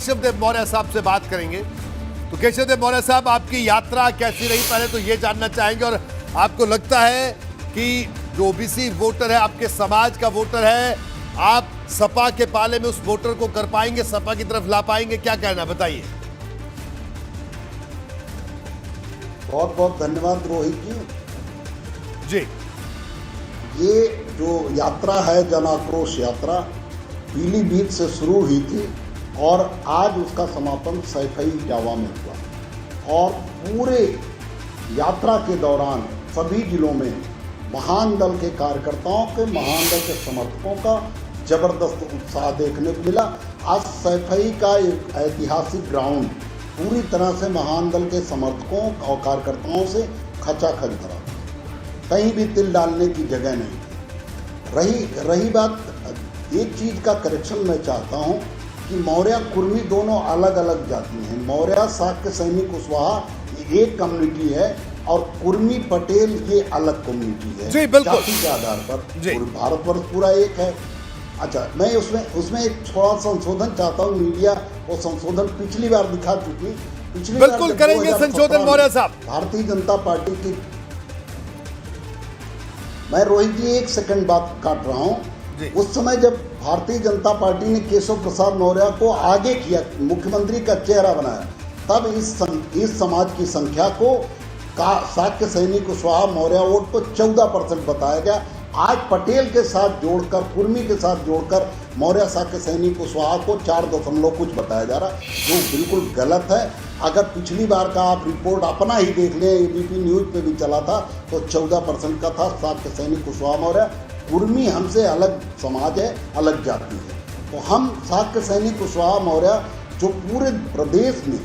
केशव देव मौर्य साहब से बात करेंगे। तो केशव देव मौर्य साहब, आपकी यात्रा कैसी रही, पहले तो ये जानना चाहेंगे। और आपको लगता है कि जो ओबीसी वोटर है, आपके समाज का वोटर है, आप सपा के पाले में उस वोटर को कर पाएंगे, सपा की तरफ ला पाएंगे? क्या कहना, बताइए। बहुत बहुत धन्यवाद रोहित जी। ये जो यात्रा है, जन आक्रोश यात्रा, पीलीभीत से शुरू हुई थी और आज उसका समापन सैफई इटावा में हुआ। और पूरे यात्रा के दौरान सभी जिलों में महान दल के कार्यकर्ताओं के, महान दल के समर्थकों का जबरदस्त उत्साह देखने को मिला। आज सैफई का एक ऐतिहासिक ग्राउंड पूरी तरह से महान दल के समर्थकों और कार्यकर्ताओं से खचाखच भरा, कहीं भी तिल डालने की जगह नहीं। रही बात, एक चीज़ का करेक्शन मैं चाहता हूं कि मौर्य कुर्मी दोनों अलग अलग जाति हैं। मौर्य शाक्य सैनिक कुशवाहा ये एक कम्युनिटी है और कुर्मी पटेल ये अलग कम्युनिटी है। जी, बिल्कुल। जाति के आधार पर भारतवर्ष पूरा एक है। अच्छा, मैं उसमें एक थोड़ा संशोधन चाहता हूँ। मीडिया वो संशोधन पिछली बार दिखा चुकी। बिल्कुल करेंगे संशोधन मौर्य साहब। भारतीय जनता पार्टी की, मैं रोहित जी एक सेकंड बात काट रहा हूँ। उस समय जब भारतीय जनता पार्टी ने केशव प्रसाद मौर्य को आगे किया, मुख्यमंत्री का चेहरा बनाया, तब इस समाज की संख्या को शाक्य सैनिक कुशवाहा मौर्य वोट को 14% बताया गया। आज पटेल के साथ जोड़कर, कुर्मी के साथ जोड़कर मौर्य शाक्य सैनिक कुशवाहा को 4 कुछ बताया जा रहा, जो बिल्कुल गलत है। अगर पिछली बार का आप रिपोर्ट अपना ही देख लें, एबीपी न्यूज पे भी चला था, तो 14% का था शाक्य सैनिक कुशवाहा मौर्य। कुर्मी हमसे अलग समाज है, अलग जाति है। तो हम शाक्य सैनिक कुशवाहा मौर्य, जो पूरे प्रदेश में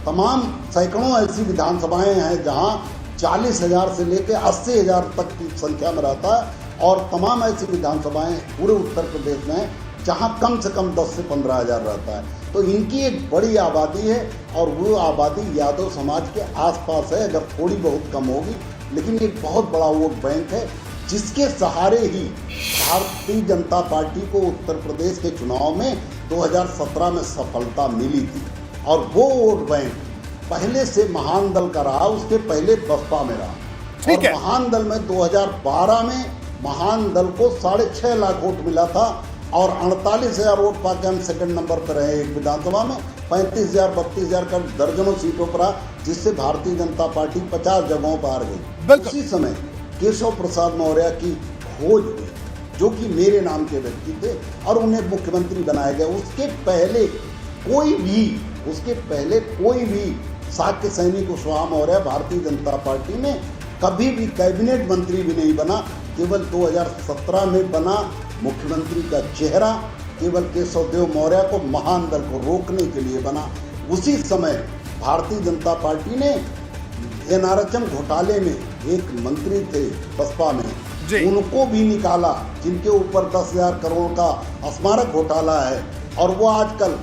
तमाम सैकड़ों ऐसी विधानसभाएं हैं जहां 40,000 से लेकर 80,000 तक की संख्या में रहता है, और तमाम ऐसी विधानसभाएं पूरे उत्तर प्रदेश में हैं जहां कम से कम 10 से 15,000 रहता है। तो इनकी एक बड़ी आबादी है और वो आबादी यादव समाज के आसपास है, अगर थोड़ी बहुत कम होगी, लेकिन एक बहुत बड़ा वोट बैंक है, जिसके सहारे ही भारतीय जनता पार्टी को उत्तर प्रदेश के चुनाव में 2017 में सफलता मिली थी। और वो वोट बैंक पहले से महान दल का रहा, उसके पहले बसपा में रहा। ठीक है। महान दल में 2012 में महान दल को 6.5 लाख वोट मिला था और 48,000 वोट पाके हम सेकंड नंबर पर रहे। एक विधानसभा में 35,000 32,000 का दर्जनों सीटों पर रहा, जिससे भारतीय जनता पार्टी 50 जगहों पर हार गई। उसी समय केशव प्रसाद मौर्य की खोज हुई, जो कि मेरे नाम के व्यक्ति थे, और उन्हें मुख्यमंत्री बनाया गया। उसके पहले कोई भी शाक्य सैनिक कुशवाहा मौर्य भारतीय जनता पार्टी में कभी भी कैबिनेट मंत्री भी नहीं बना। केवल 2017 में बना मुख्यमंत्री का चेहरा, केवल केशव देव मौर्य को महान दल को रोकने के लिए बना। उसी समय भारतीय जनता पार्टी ने एनआरएचएम घोटाले में एक मंत्री थे बसपा में, उनको भी निकाला, जिनके ऊपर 10,000 करोड़ का स्मारक घोटाला है, और वो आजकल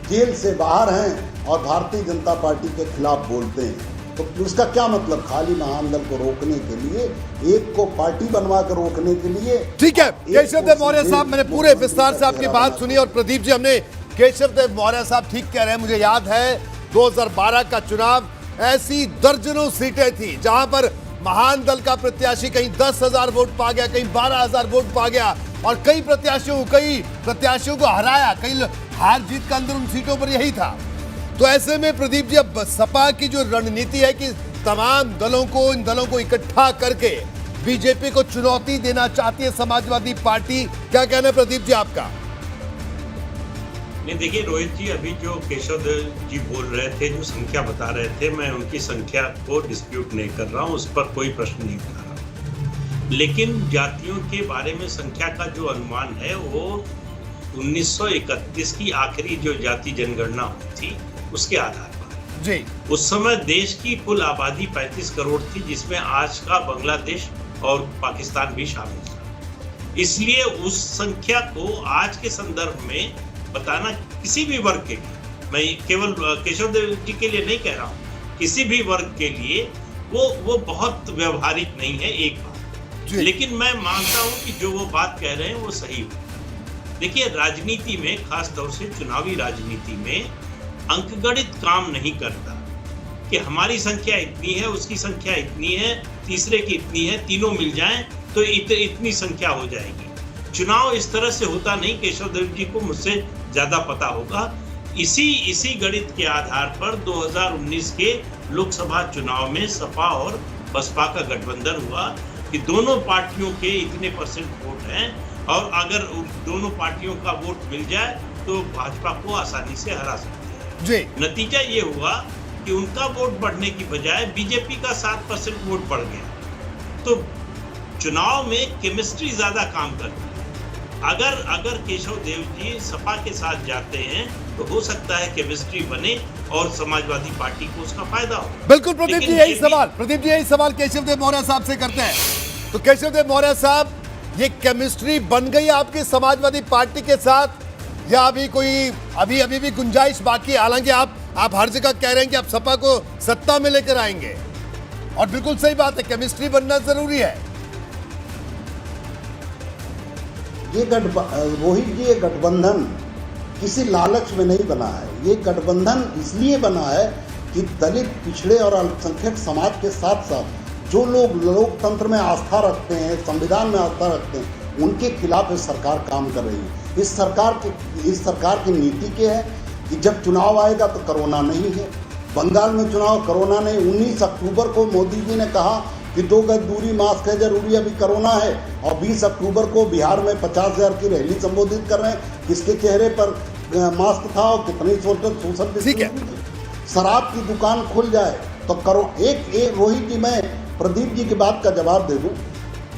जेल से बाहर हैं और भारतीय जनता पार्टी के खिलाफ बोलते हैं। तो उसका क्या मतलब? खाली महान दल को रोकने के लिए, एक को पार्टी बनवा कर रोकने के लिए। ठीक है केशव देव मौर्य साहब, मैंने पूरे विस्तार से आपकी बात सुनी। और प्रदीप जी, हमने केशव देव मौर्य साहब ठीक कह रहे हैं। मुझे याद है 2012 का चुनाव, ऐसी दर्जनों सीटें थी जहां पर महान दल का प्रत्याशी कहीं 10,000 वोट पा गया, कहीं 12,000 वोट पा गया, और कई प्रत्याशियों को हराया। कई हार जीत का अंदर उन सीटों पर यही था। तो ऐसे में प्रदीप जी, अब सपा की जो रणनीति है कि तमाम दलों को, इन दलों को इकट्ठा करके बीजेपी को चुनौती देना चाहती है समाजवादी पार्टी, क्या कहना है प्रदीप जी आपका? नहीं, देखिए रोहित जी, अभी जो केशव देव जी बोल रहे थे, जो संख्या बता रहे थे, मैं उनकी संख्या को डिस्प्यूट नहीं कर रहा हूँ, उस पर कोई प्रश्न नहीं उठा रहा। लेकिन जातियों के बारे में संख्या का जो अनुमान है, वो 1931 की आखिरी जो जाति जनगणना हुई थी, उसके आधार पर जी। उस समय देश की कुल आबादी 35 करोड़ थी, जिसमें आज का बांग्लादेश और पाकिस्तान भी शामिल था। इसलिए उस संख्या को आज के संदर्भ में बताना किसी भी वर्ग के लिए, मैं केवल केशव देव जी के लिए नहीं कह रहा हूँ, किसी भी वर्ग के लिए वो बहुत व्यवहारिक नहीं है, एक बात। लेकिन मैं मानता हूँ कि जो वो बात कह रहे हैं वो सही हो। देखिए, राजनीति में, खास तौर से चुनावी राजनीति में, अंकगणित काम नहीं करता कि हमारी संख्या इतनी है, उसकी संख्या इतनी है, तीसरे की इतनी है, तीनों मिल जाएं तो इतनी संख्या हो जाएगी। चुनाव इस तरह से होता नहीं। केशव देव जी को मुझसे ज्यादा पता होगा। इसी गणित के आधार पर 2019 के लोकसभा चुनाव में सपा और बसपा का गठबंधन हुआ कि दोनों पार्टियों के इतने परसेंट वोट हैं और अगर दोनों पार्टियों का वोट मिल जाए तो भाजपा को आसानी से हरा सकते हैं जी। नतीजा ये हुआ कि उनका वोट बढ़ने की बजाय बीजेपी का 7% वोट बढ़ गया। तो चुनाव में केमिस्ट्री ज्यादा काम करती है। अगर केशव देव जी सपा के साथ जाते हैं तो हो सकता है केमिस्ट्री बने और समाजवादी पार्टी को उसका फायदा हो। बिल्कुल प्रदीप जी, यही सवाल केशव देव मौर्य साहब से करते हैं। तो केशव देव मौर्य साहब, ये केमिस्ट्री बन गई आपकी समाजवादी पार्टी के साथ या अभी भी गुंजाइश बाकी है? हालांकि आप हर जगह कह रहे हैं कि आप सपा को सत्ता में लेकर आएंगे और बिल्कुल सही बात है, केमिस्ट्री बनना जरूरी है। रोहित जी, ये गठबंधन किसी लालच में नहीं बना है। ये गठबंधन इसलिए बना है कि दलित, पिछड़े और अल्पसंख्यक समाज के साथ साथ जो लोग लोकतंत्र में आस्था रखते हैं, संविधान में आस्था रखते हैं, उनके खिलाफ ये सरकार काम कर रही है। इस सरकार की नीति क्या है कि जब चुनाव आएगा तो कोरोना नहीं है। बंगाल में चुनाव, कोरोना नहीं। 19 अक्टूबर को मोदी जी ने कहा कि 2 गज दूरी, मास्क है जरूरी, अभी कोरोना है, और 20 अक्टूबर को बिहार में 50,000 की रैली संबोधित कर रहे हैं। किसके चेहरे पर मास्क था और कितनी सोशल डिस्टेंसिंग। शराब की दुकान खुल जाए तो करो। एक रोहित जी, मैं प्रदीप जी की बात का जवाब दे दूं।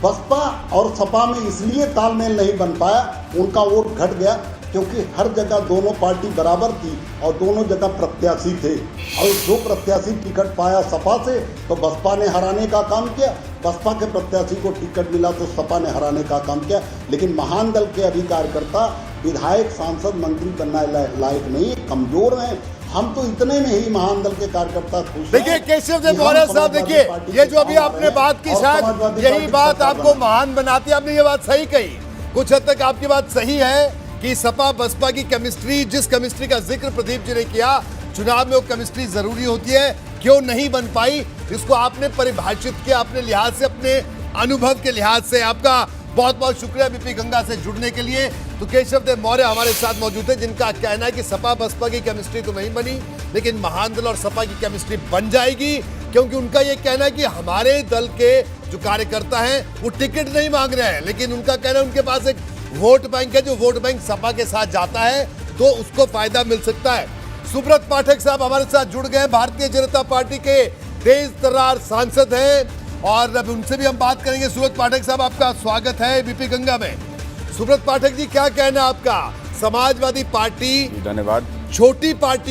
बसपा और सपा में इसलिए तालमेल नहीं बन पाया, उनका वोट घट गया क्योंकि हर जगह दोनों पार्टी बराबर थी और दोनों जगह प्रत्याशी थे। और जो प्रत्याशी टिकट पाया सपा से तो बसपा ने हराने का काम किया, बसपा के प्रत्याशी को टिकट मिला तो सपा ने हराने का काम किया। लेकिन महान दल के अभी कार्यकर्ता विधायक, सांसद, मंत्री बनने लायक नहीं, कमजोर हैं। हम तो इतने में ही महान दल के कार्यकर्ता खुश। देखिए केशव देव मौर्य साहब, देखिए ये जो अभी आपने बात की, शायद यही बात आपको महान बनाती है। आपने ये बात सही कही, कुछ हद तक आपकी बात सही है कि सपा बसपा की केमिस्ट्री, जिस केमिस्ट्री का जिक्र प्रदीप जी ने किया, चुनाव में वो केमिस्ट्री जरूरी होती है। क्यों नहीं बन पाई, इसको आपने परिभाषित किया अपने लिहाज से, अपने अनुभव के लिहाज से। आपका बहुत बहुत शुक्रिया बीपी गंगा से जुड़ने के लिए। तो केशव देव मौर्य हमारे साथ मौजूद है, जिनका कहना है कि सपा बसपा की केमिस्ट्री तो नहीं बनी, लेकिन महान दल और सपा की केमिस्ट्री बन जाएगी, क्योंकि उनका ये कहना है कि हमारे दल के जो कार्यकर्ता हैं वो टिकट नहीं मांग रहे हैं, लेकिन उनका कहना है उनके पास एक वोट बैंक है, जो वोट बैंक सपा के साथ जाता है तो उसको फायदा मिल सकता है। सुब्रत पाठक साहब हमारे साथ जुड़ गए, भारतीय जनता पार्टी के तेज तर्रार सांसद हैं और अब उनसे भी हम बात करेंगे। सुब्रत पाठक साहब, आपका स्वागत है बीपी गंगा में। सुब्रत पाठक जी, क्या कहना है आपका? समाजवादी पार्टी, धन्यवाद, छोटी पार्टी